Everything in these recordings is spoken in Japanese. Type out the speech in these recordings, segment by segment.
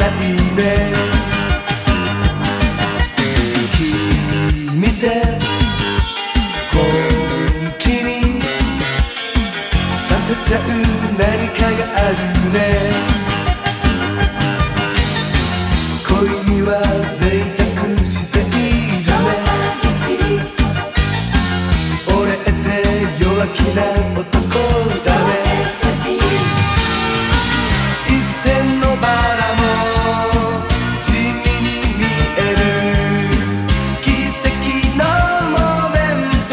ないね。君って本気にさせちゃう何かがあるね。恋には贅沢していいぜ。俺って弱気な男だね。一線のバラも地味に見える奇跡のモメント。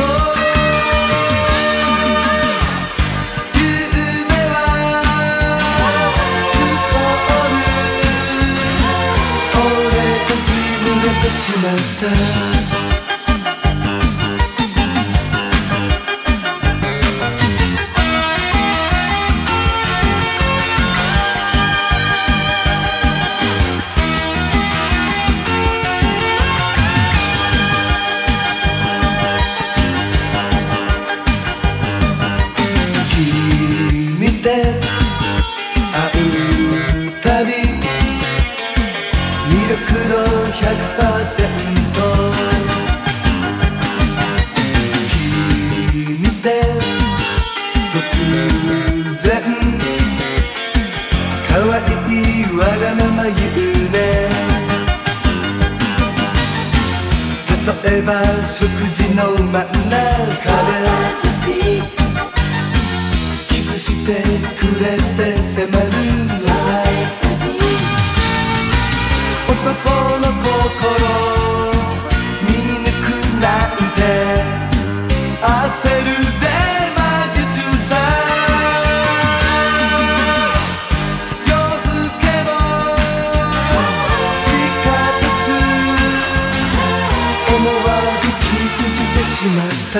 夢はスコール俺たち濡れてしまった。会うたび魅力の 100% 君って突然可愛いわがまま言うね。例えば食事の真ん中でしてくれて迫るのさ。男の心見抜くなんて焦るぜ魔術さ。夜更けの地下鉄思わずキスしてしまった。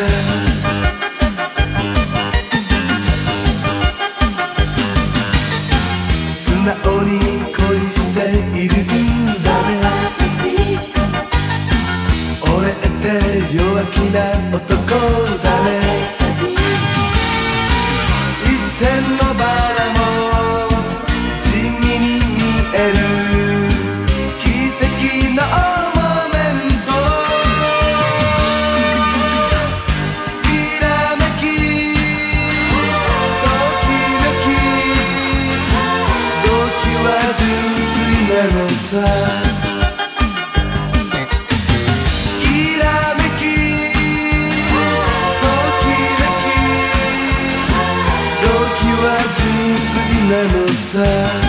素直に恋しているんだね。俺って弱気な男だね。一線のバラも地味に見える奇跡のモメント。きらめきときめき純粋なのさ。きらめきときめき動機は純粋なのさ。